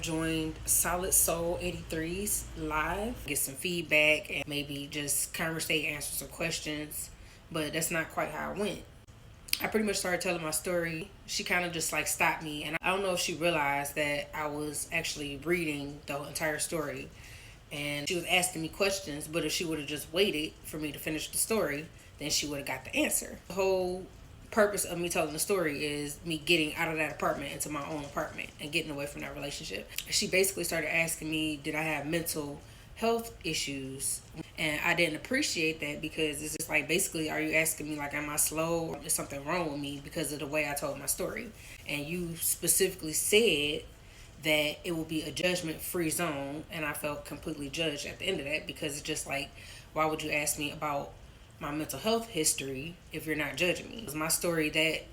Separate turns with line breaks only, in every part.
joined Solid Soul 83's live, get some feedback and maybe just conversate, answer some questions. But that's not quite how it went. I pretty much started telling my story. She kind of just like stopped me, and I don't know if she realized that I was actually reading the entire story. And she was asking me questions, but if she would have just waited for me to finish the story, then she would have got the answer. The whole purpose of me telling the story is me getting out of that apartment into my own apartment and getting away from that relationship. She basically started asking me, did I have mental health issues? And I didn't appreciate that because it's just like, basically, are you asking me like, am I slow or is something wrong with me because of the way I told my story? And you specifically said that it will be a judgment-free zone, and I felt completely judged at the end of that because it's just like, why would you ask me about my mental health history if you're not judging me? Was my story that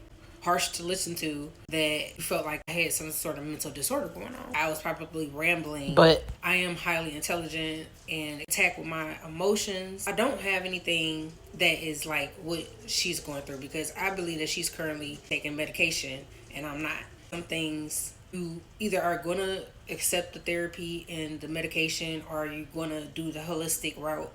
harsh to listen to that you felt like I had some sort of mental disorder going on? I was probably rambling, but I am highly intelligent and attack with my emotions. I don't have anything that is like what she's going through because I believe that she's currently taking medication and I'm not. Some things you either are going to accept the therapy and the medication or you're going to do the holistic route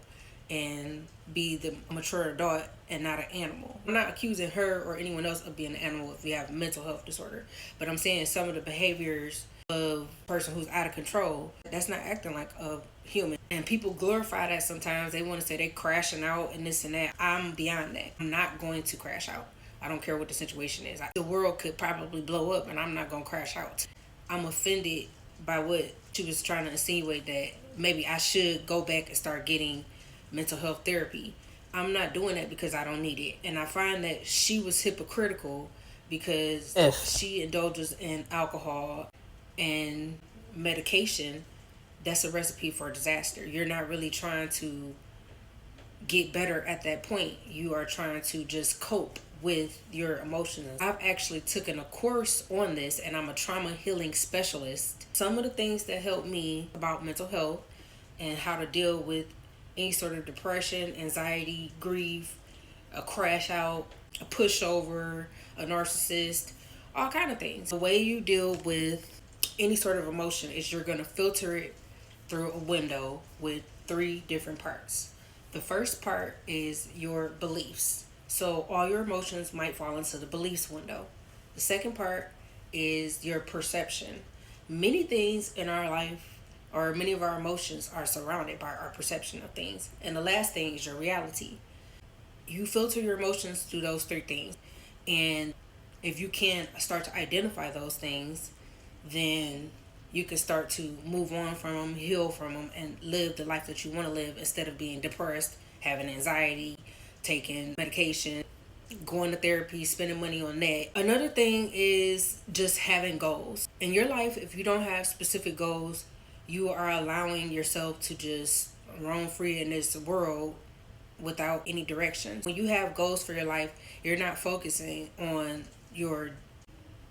and be the mature adult and not an animal. I'm not accusing her or anyone else of being an animal if you have a mental health disorder, but I'm saying some of the behaviors of a person who's out of control, that's not acting like a human. And people glorify that sometimes. They want to say they crashing out and this and that. I'm beyond that. I'm not going to crash out. I don't care what the situation is. The world could probably blow up and I'm not going to crash out. I'm offended by what she was trying to insinuate that maybe I should go back and start getting mental health therapy. I'm not doing that because I don't need it. And I find that she was hypocritical because she indulges in alcohol and medication. That's a recipe for disaster. You're not really trying to get better at that point. You are trying to just cope with your emotions. I've actually taken a course on this and I'm a trauma healing specialist. Some of the things that help me about mental health and how to deal with any sort of depression, anxiety, grief, a crash out, a pushover, a narcissist, all kind of things. The way you deal with any sort of emotion is you're going to filter it through a window with 3 different parts. The first part is your beliefs. So all your emotions might fall into the beliefs window. The second part is your perception. Many things in our life or many of our emotions are surrounded by our perception of things. And the last thing is your reality. You filter your emotions through those 3 things. And if you can start to identify those things, then you can start to move on from them, heal from them, and live the life that you want to live instead of being depressed, having anxiety, taking medication, going to therapy, spending money on that. Another thing is just having goals. In your life, if you don't have specific goals, you are allowing yourself to just roam free in this world without any direction. When you have goals for your life, you're not focusing on your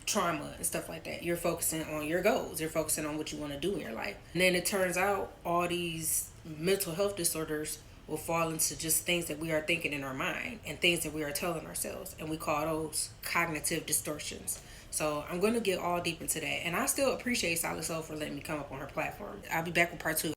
trauma and stuff like that. You're focusing on your goals. You're focusing on what you want to do in your life. And then it turns out all these mental health disorders will fall into just things that we are thinking in our mind and things that we are telling ourselves. And we call those cognitive distortions. So I'm going to get all deep into that. And I still appreciate Solid Soul for letting me come up on her platform. I'll be back with part 2.